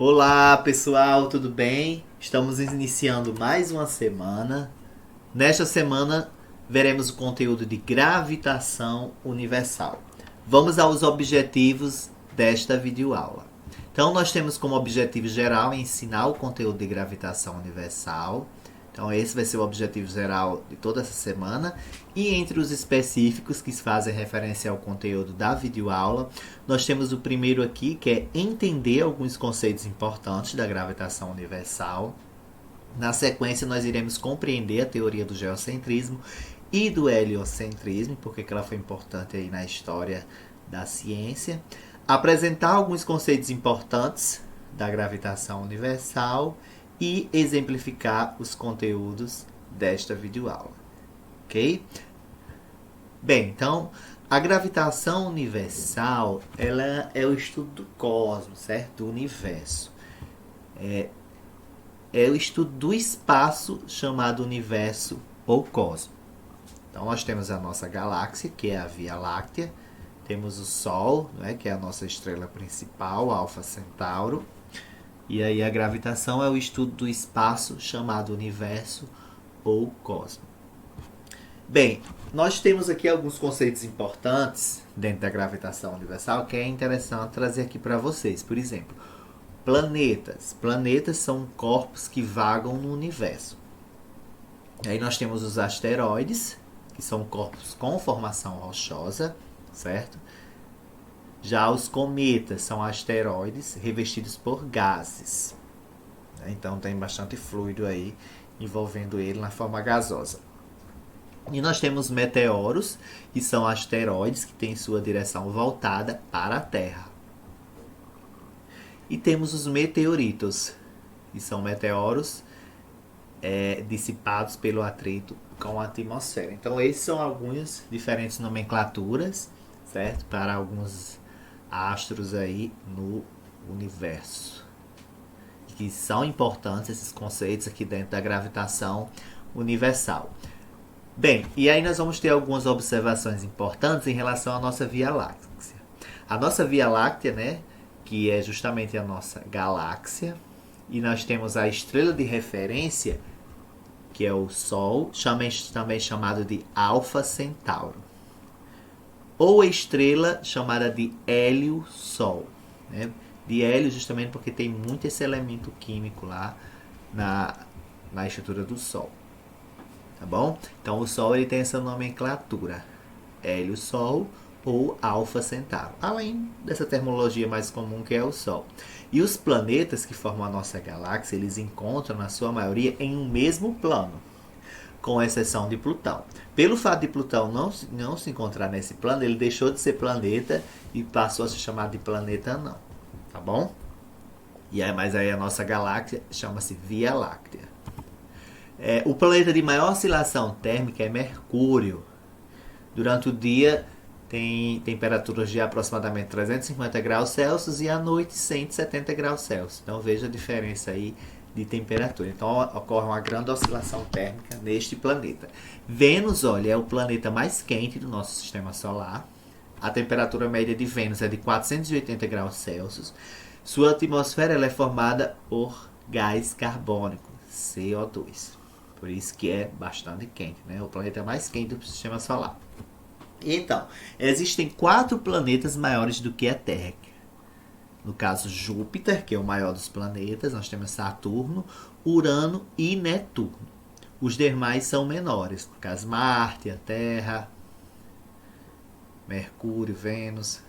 Olá pessoal, tudo bem? Estamos iniciando mais uma semana. Nesta semana veremos o conteúdo de gravitação universal. Vamos aos objetivos desta videoaula. Então nós temos como objetivo geral ensinar o conteúdo de gravitação universal. Então esse vai ser o objetivo geral de toda essa semana. E entre os específicos que fazem referência ao conteúdo da videoaula, nós temos o primeiro aqui, que é entender alguns conceitos importantes da gravitação universal. Na sequência, nós iremos compreender a teoria do geocentrismo e do heliocentrismo, porque ela foi importante aí na história da ciência. Apresentar alguns conceitos importantes da gravitação universal e exemplificar os conteúdos desta videoaula. Ok? Bem, então, a gravitação universal, ela é o estudo do cosmos, certo? Do universo. É o estudo do espaço chamado universo ou cosmos. Então, nós temos a nossa galáxia, que é a Via Láctea. Temos o Sol, né, que é a nossa estrela principal, Alfa Centauro. E aí a gravitação é o estudo do espaço chamado universo ou cosmos. Bem, nós temos aqui alguns conceitos importantes dentro da gravitação universal que é interessante trazer aqui para vocês. Por exemplo, planetas. Planetas são corpos que vagam no universo. Aí nós temos os asteroides, que são corpos com formação rochosa, certo? Já os cometas são asteroides revestidos por gases. Então tem bastante fluido aí envolvendo ele na forma gasosa. E nós temos meteoros, que são asteroides que têm sua direção voltada para a Terra. E temos os meteoritos, que são meteoros dissipados pelo atrito com a atmosfera. Então esses são algumas diferentes nomenclaturas, certo? Para alguns astros aí no universo. Que são importantes esses conceitos aqui dentro da gravitação universal. Bem, e aí nós vamos ter algumas observações importantes em relação à nossa Via Láctea. A nossa Via Láctea, né, que é justamente a nossa galáxia, e nós temos a estrela de referência, que é o Sol, também chamado de Alfa Centauro. Ou estrela chamada de Hélio-Sol, né? De hélio justamente porque tem muito esse elemento químico lá na estrutura do Sol. Tá bom? Então o Sol ele tem essa nomenclatura, Hélio-Sol ou Alfa Centauro, além dessa terminologia mais comum que é o Sol. E os planetas que formam a nossa galáxia, eles encontram na sua maioria em um mesmo plano, com exceção de Plutão. Pelo fato de Plutão não se encontrar nesse plano, ele deixou de ser planeta e passou a se chamar de planeta anão. Tá bom? Mas aí a nossa galáxia chama-se Via Láctea. O planeta de maior oscilação térmica é Mercúrio. Durante o dia tem temperaturas de aproximadamente 350 graus Celsius e à noite 170 graus Celsius. Então veja a diferença aí de temperatura. Então ocorre uma grande oscilação térmica neste planeta. Vênus, olha, é o planeta mais quente do nosso sistema solar. A temperatura média de Vênus é de 480 graus Celsius. Sua atmosfera ela é formada por gás carbônico, CO2. Por isso que é bastante quente, né? O planeta mais quente do sistema solar. Então, existem 4 planetas maiores do que a Terra. No caso, Júpiter, que é o maior dos planetas, nós temos Saturno, Urano e Netuno. Os demais são menores, no caso, Marte, a Terra, Mercúrio, Vênus.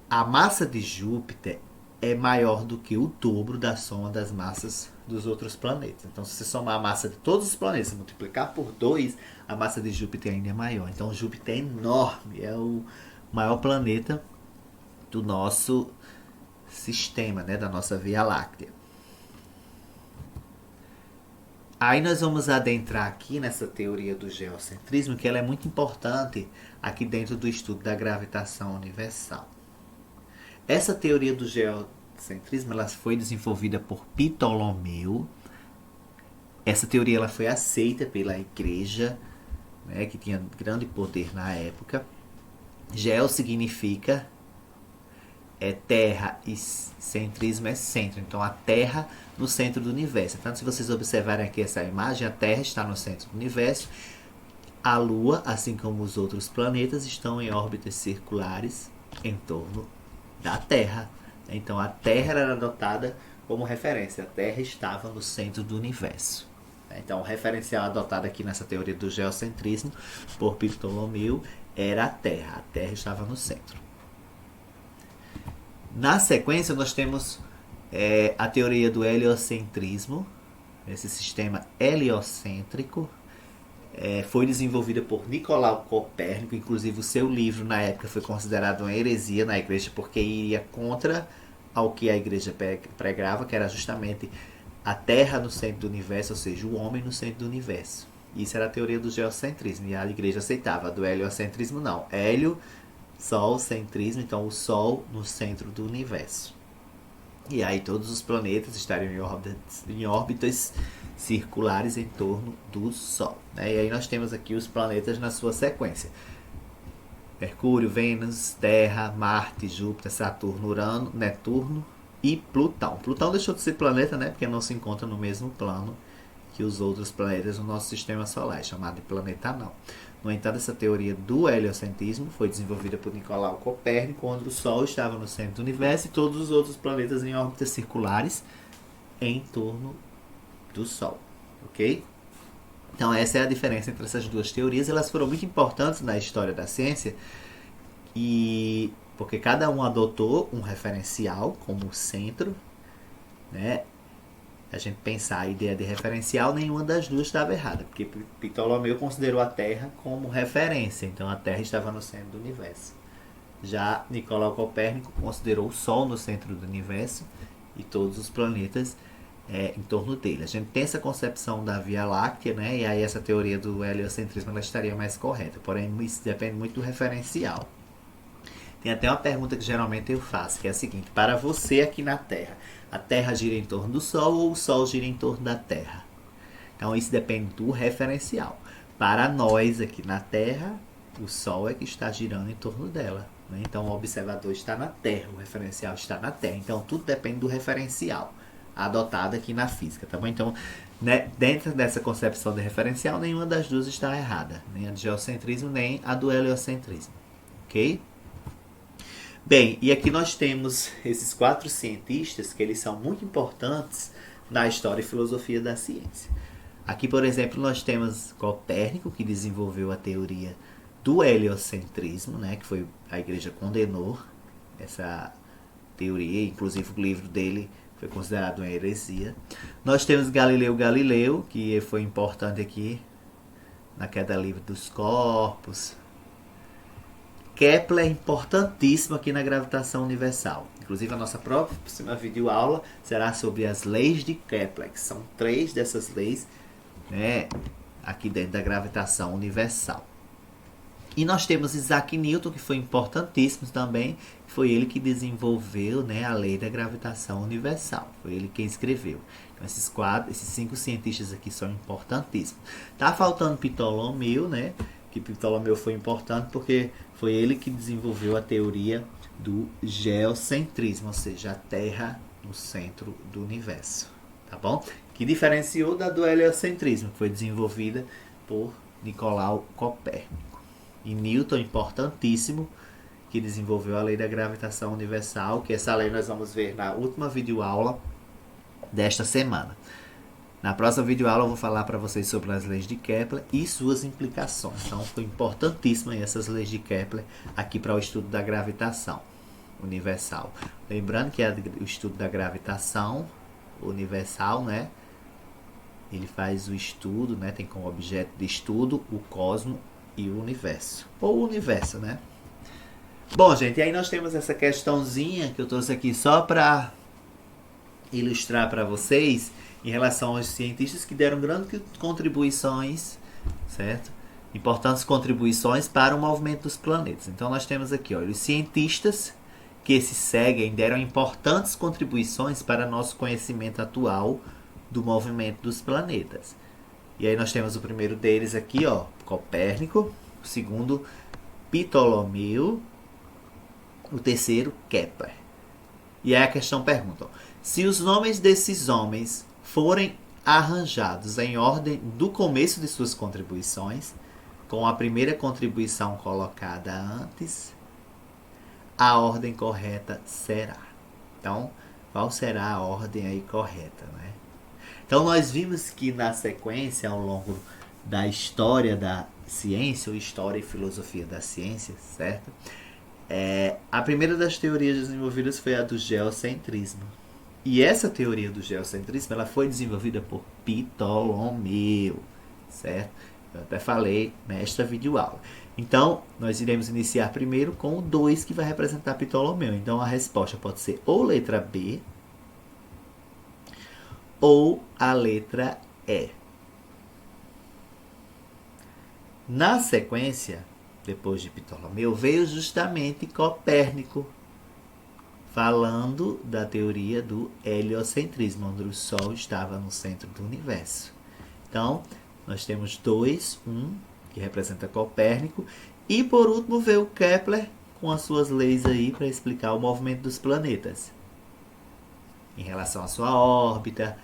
A massa de Júpiter é maior do que o dobro da soma das massas dos outros planetas. Então, se você somar a massa de todos os planetas e multiplicar por 2, a massa de Júpiter ainda é maior. Então, Júpiter é enorme, é o maior planeta do nosso sistema, né, da nossa Via Láctea. Aí nós vamos adentrar aqui nessa teoria do geocentrismo, que ela é muito importante aqui dentro do estudo da gravitação universal. Essa teoria do geocentrismo ela foi desenvolvida por Ptolomeu. Essa teoria ela foi aceita pela igreja, né, que tinha grande poder na época. Geo significa é terra e centrismo é centro. Então a Terra no centro do universo. Então, se vocês observarem aqui essa imagem, a Terra está no centro do universo. A Lua, assim como os outros planetas, estão em órbitas circulares em torno da Terra. Então a Terra era adotada como referência. A Terra estava no centro do universo. Então o referencial adotado aqui nessa teoria do geocentrismo por Ptolomeu era a Terra. A Terra estava no centro. Na sequência nós temos a teoria do heliocentrismo. Esse sistema heliocêntrico foi desenvolvida por Nicolau Copérnico. Inclusive o seu livro na época foi considerado uma heresia na igreja, porque iria contra ao que a igreja pregava, que era justamente a Terra no centro do universo, ou seja, o homem no centro do universo. Isso era a teoria do geocentrismo, e a igreja aceitava. A do heliocentrismo não. Hélio, Sol, centrismo, então o Sol no centro do universo. E aí todos os planetas estariam em órbitas circulares em torno do Sol. E aí nós temos aqui os planetas na sua sequência: Mercúrio, Vênus, Terra, Marte, Júpiter, Saturno, Urano, Netuno e Plutão. Plutão deixou de ser planeta, né? Porque não se encontra no mesmo plano que os outros planetas do nosso sistema solar, é chamado de planeta anão. No entanto, essa teoria do heliocentrismo foi desenvolvida por Nicolau Copérnico, onde o Sol estava no centro do universo e todos os outros planetas em órbitas circulares em torno do Sol. Ok? Então essa é a diferença entre essas duas teorias. Elas foram muito importantes na história da ciência, e porque cada um adotou um referencial como centro, né? A gente pensar a ideia de referencial, nenhuma das duas estava errada, porque Ptolomeu considerou a Terra como referência, então a Terra estava no centro do universo. Já Nicolau Copérnico considerou o Sol no centro do universo e todos os planetas em torno dele. A gente tem essa concepção da Via Láctea, né? E aí essa teoria do heliocentrismo ela estaria mais correta, porém isso depende muito do referencial. Tem até uma pergunta que geralmente eu faço, que é a seguinte: para você aqui na Terra, a Terra gira em torno do Sol ou o Sol gira em torno da Terra? Então isso depende do referencial. Para nós aqui na Terra, o Sol é que está girando em torno dela, né? Então o observador está na Terra, o referencial está na Terra. Então tudo depende do referencial adotado aqui na física, tá bom? Então, né, dentro dessa concepção de referencial, nenhuma das duas está errada, nem a do geocentrismo, nem a do heliocentrismo, ok? Bem, e aqui nós temos esses 4 cientistas que eles são muito importantes na história e filosofia da ciência. Aqui, por exemplo, nós temos Copérnico, que desenvolveu a teoria do heliocentrismo, né, que foi a igreja condenou essa teoria, inclusive o livro dele foi considerado uma heresia. Nós temos Galileu Galileu, que foi importante aqui na queda livre dos corpos. Kepler é importantíssimo aqui na gravitação universal. Inclusive a nossa próxima videoaula será sobre as leis de Kepler, que são 3 dessas leis, né, aqui dentro da gravitação universal. E nós temos Isaac Newton, que foi importantíssimo também. Foi ele que desenvolveu, né, a lei da gravitação universal. Foi ele quem escreveu. Então esses 5 cientistas aqui são importantíssimos. Tá faltando Ptolomeu, né? Que Ptolomeu foi importante porque foi ele que desenvolveu a teoria do geocentrismo, ou seja, a Terra no centro do universo, tá bom? Que diferenciou da do heliocentrismo, que foi desenvolvida por Nicolau Copérnico. E Newton, importantíssimo, que desenvolveu a lei da gravitação universal, que essa lei nós vamos ver na última videoaula desta semana. Na próxima videoaula eu vou falar para vocês sobre as leis de Kepler e suas implicações. Então foi importantíssima essas leis de Kepler aqui para o estudo da gravitação universal. Lembrando que o estudo da gravitação universal, né, ele faz o estudo, né, tem como objeto de estudo o cosmos e o universo, ou o universo, né? Bom, gente, e aí nós temos essa questãozinha que eu trouxe aqui só para ilustrar para vocês em relação aos cientistas que deram grandes contribuições, certo? Importantes contribuições para o movimento dos planetas. Então nós temos aqui, olha, os cientistas que se seguem deram importantes contribuições para nosso conhecimento atual do movimento dos planetas. E aí nós temos o primeiro deles aqui, ó, Copérnico, o segundo Ptolomeu, o terceiro Kepler. E aí a questão pergunta: se os nomes desses homens forem arranjados em ordem do começo de suas contribuições, com a primeira contribuição colocada antes, a ordem correta será. Então, qual será a ordem aí correta, né? Então nós vimos que na sequência, ao longo da história da ciência, ou história e filosofia da ciência, certo? A primeira das teorias desenvolvidas foi a do geocentrismo. E essa teoria do geocentrismo ela foi desenvolvida por Ptolomeu, certo? Eu até falei nesta videoaula. Então, nós iremos iniciar primeiro com o 2 que vai representar Ptolomeu. Então, a resposta pode ser ou letra B ou a letra E. Na sequência, depois de Ptolomeu, veio justamente Copérnico, falando da teoria do heliocentrismo, onde o Sol estava no centro do universo. Então, nós temos 2, 1, que representa Copérnico, e por último veio Kepler com as suas leis aí para explicar o movimento dos planetas, em relação à sua órbita,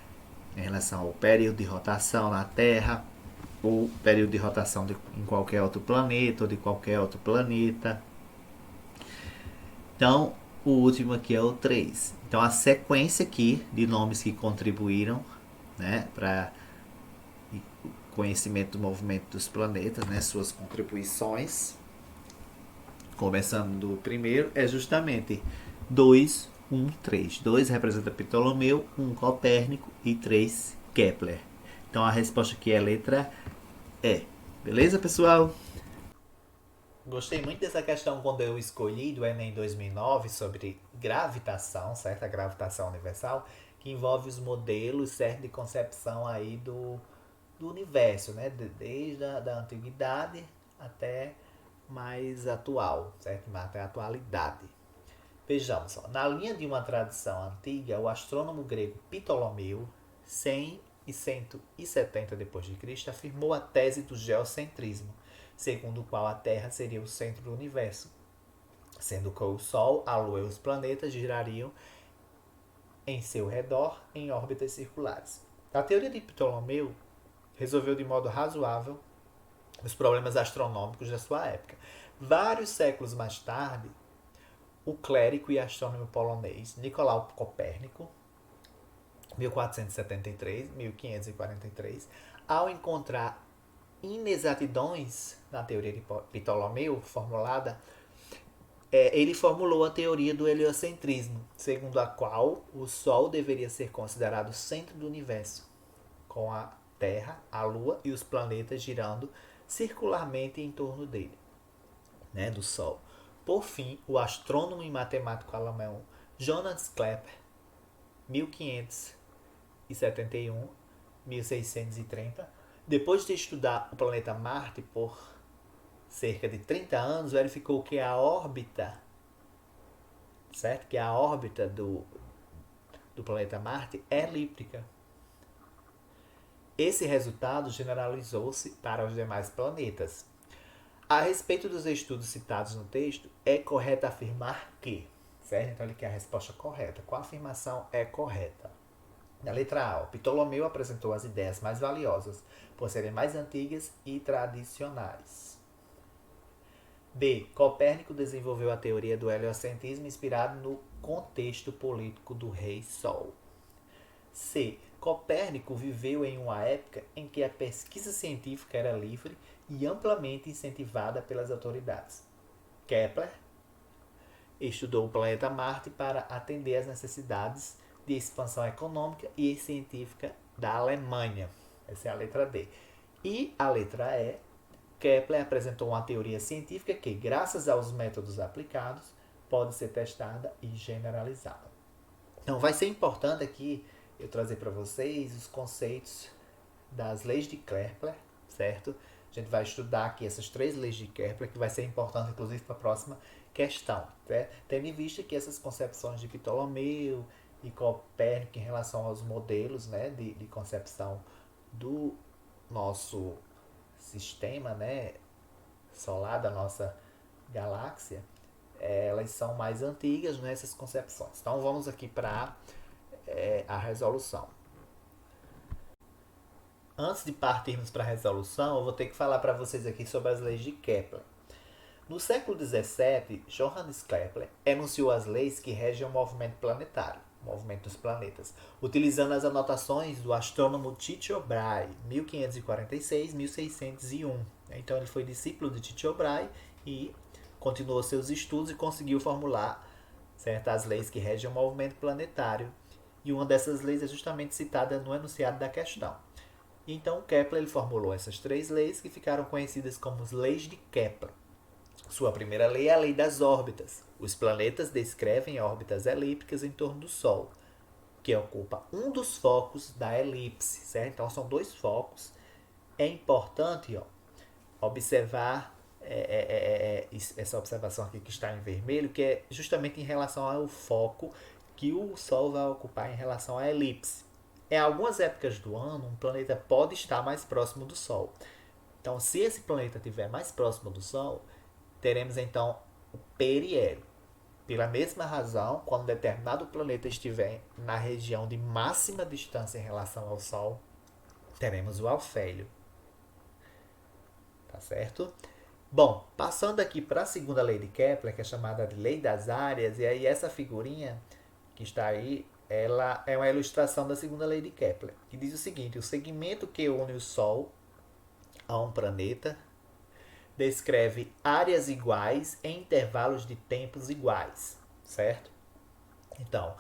em relação ao período de rotação na Terra, ou período de rotação em qualquer outro planeta, ou de qualquer outro planeta. Então, o último aqui é o 3. Então, a sequência aqui de nomes que contribuíram, né, para o conhecimento do movimento dos planetas, né, suas contribuições, começando do primeiro, é justamente 2, 1, 3. 2 representa Ptolomeu, 1 Copérnico e 3 Kepler. Então, a resposta aqui é a letra E. Beleza, pessoal? Gostei muito dessa questão quando eu escolhi do Enem 2009 sobre gravitação, certo? A gravitação universal, que envolve os modelos, certo, de concepção aí do universo, né? Desde a da antiguidade até mais atual, certo? Até a atualidade. Vejamos, ó, na linha de uma tradição antiga, o astrônomo grego Ptolomeu, 100 e 170 d.C., afirmou a tese do geocentrismo, segundo o qual a Terra seria o centro do universo, sendo que o Sol, a Lua e os planetas girariam em seu redor em órbitas circulares. A teoria de Ptolomeu resolveu de modo razoável os problemas astronômicos da sua época. Vários séculos mais tarde, o clérigo e astrônomo polonês Nicolau Copérnico, 1473-1543, ao encontrar inexatidões na teoria de Ptolomeu formulada, ele formulou a teoria do heliocentrismo, segundo a qual o Sol deveria ser considerado o centro do universo, com a Terra, a Lua e os planetas girando circularmente em torno dele, né, do Sol. Por fim, o astrônomo e matemático alemão Johannes Kepler, 1571-1630, depois de estudar o planeta Marte por cerca de 30 anos, verificou que a órbita, certo? Que a órbita do planeta Marte é elíptica. Esse resultado generalizou-se para os demais planetas. A respeito dos estudos citados no texto, é correto afirmar que, certo? Então ele quer a resposta correta. Qual afirmação é correta? Na letra A, Ptolomeu apresentou as ideias mais valiosas, por serem mais antigas e tradicionais. B. Copérnico desenvolveu a teoria do heliocentrismo inspirado no contexto político do Rei Sol. C. Copérnico viveu em uma época em que a pesquisa científica era livre e amplamente incentivada pelas autoridades. Kepler estudou o planeta Marte para atender às necessidades de expansão econômica e científica da Alemanha. Essa é a letra D. E a letra E, Kepler apresentou uma teoria científica que, graças aos métodos aplicados, pode ser testada e generalizada. Então, vai ser importante aqui eu trazer para vocês os conceitos das leis de Kepler, certo? A gente vai estudar aqui essas 3 leis de Kepler, que vai ser importante, inclusive, para a próxima questão, certo? Tendo em vista que essas concepções de Ptolomeu e Copérnico em relação aos modelos, né, de concepção do nosso sistema, né, solar, da nossa galáxia, elas são mais antigas nessas concepções. Então vamos aqui para a resolução. Antes de partirmos para a resolução, eu vou ter que falar para vocês aqui sobre as leis de Kepler. No século XVII, Johannes Kepler enunciou as leis que regem o movimento planetário, o movimento dos planetas, utilizando as anotações do astrônomo Tycho Brahe, 1546-1601. Então ele foi discípulo de Tycho Brahe e continuou seus estudos e conseguiu formular certas leis que regem o movimento planetário. E uma dessas leis é justamente citada no enunciado da questão. Então Kepler ele formulou essas 3 leis que ficaram conhecidas como as leis de Kepler. Sua primeira lei é a lei das órbitas. Os planetas descrevem órbitas elípticas em torno do Sol, que ocupa um dos focos da elipse, certo? Então são 2 focos. É importante observar essa observação aqui que está em vermelho, que é justamente em relação ao foco que o Sol vai ocupar em relação à elipse. Em algumas épocas do ano, um planeta pode estar mais próximo do Sol. Então, se esse planeta estiver mais próximo do Sol, teremos então o periélio. Pela mesma razão, quando determinado planeta estiver na região de máxima distância em relação ao Sol, teremos o alfélio. Tá certo? Bom, passando aqui para a segunda lei de Kepler, que é chamada de lei das áreas, e aí essa figurinha que está aí, ela é uma ilustração da segunda lei de Kepler, que diz o seguinte: o segmento que une o Sol a um planeta descreve áreas iguais em intervalos de tempos iguais, certo? Então,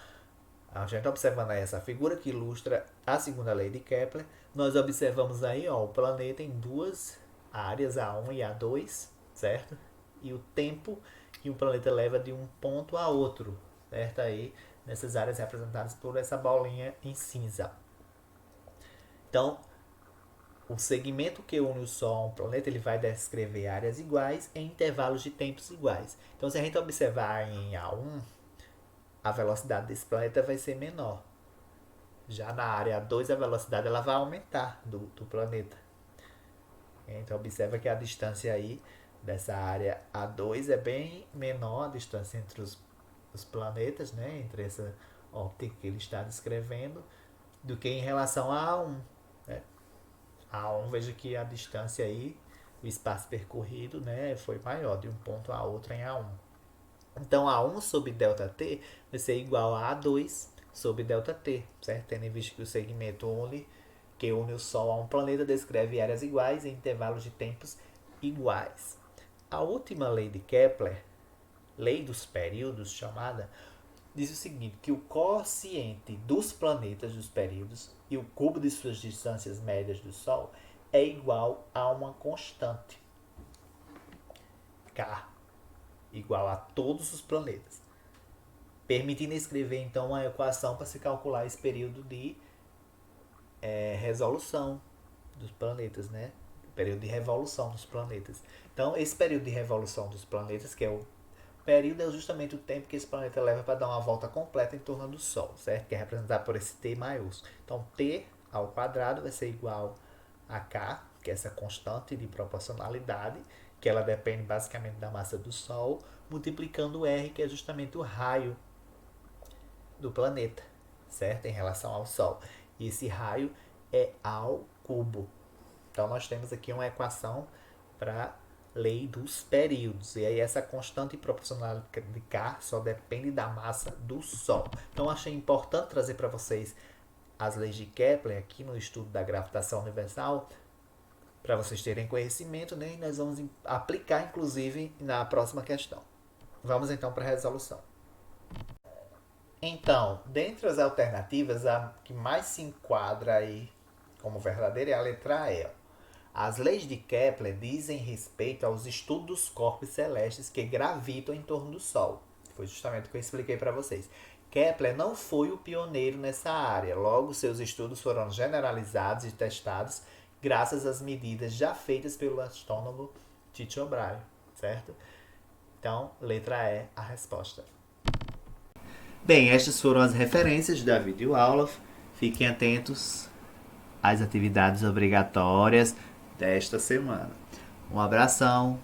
a gente observando aí essa figura que ilustra a segunda lei de Kepler, nós observamos aí o planeta em 2 áreas, A1 e A2, certo? E o tempo que o planeta leva de um ponto a outro, certo? Aí, nessas áreas representadas por essa bolinha em cinza. Então, o segmento que une o Sol a um planeta, ele vai descrever áreas iguais em intervalos de tempos iguais. Então, se a gente observar em A1, a velocidade desse planeta vai ser menor. Já na área A2, a velocidade ela vai aumentar do planeta. Então, observa que a distância aí dessa área A2 é bem menor, a distância entre os planetas, né, entre essa óptica que ele está descrevendo, do que em relação a A1. Né? A1, veja que a distância aí, o espaço percorrido, né, foi maior de um ponto a outro em A1. Então, A1 sobre ΔT vai ser igual a A2 sobre ΔT, certo? Tendo em vista que o segmento que une o Sol a um planeta descreve áreas iguais em intervalos de tempos iguais. A última lei de Kepler, lei dos períodos chamada, diz o seguinte, que o quociente dos planetas dos períodos e o cubo de suas distâncias médias do Sol é igual a uma constante, K, igual a todos os planetas, permitindo escrever então uma equação para se calcular esse período de resolução dos planetas, né? O período de revolução dos planetas. Então, esse período de revolução dos planetas, que é o período, é justamente o tempo que esse planeta leva para dar uma volta completa em torno do Sol, certo? Que é representado por esse T maiúsculo. Então, T ao quadrado vai ser igual a K, que é essa constante de proporcionalidade, que ela depende basicamente da massa do Sol, multiplicando o R, que é justamente o raio do planeta, certo? Em relação ao Sol. E esse raio é ao cubo. Então, nós temos aqui uma equação para lei dos períodos. E aí essa constante proporcional de K só depende da massa do Sol. Então achei importante trazer para vocês as leis de Kepler aqui no estudo da gravitação universal, para vocês terem conhecimento, né? E nós vamos aplicar inclusive na próxima questão. Vamos então para a resolução. Então, dentre as alternativas, a que mais se enquadra aí como verdadeira é a letra E. As leis de Kepler dizem respeito aos estudos dos corpos celestes que gravitam em torno do Sol. Foi justamente o que eu expliquei para vocês. Kepler não foi o pioneiro nessa área, logo seus estudos foram generalizados e testados graças às medidas já feitas pelo astrônomo Tycho Brahe, certo? Então, letra E, a resposta. Bem, estas foram as referências da videoaula. Fiquem atentos às atividades obrigatórias desta semana. Um abração.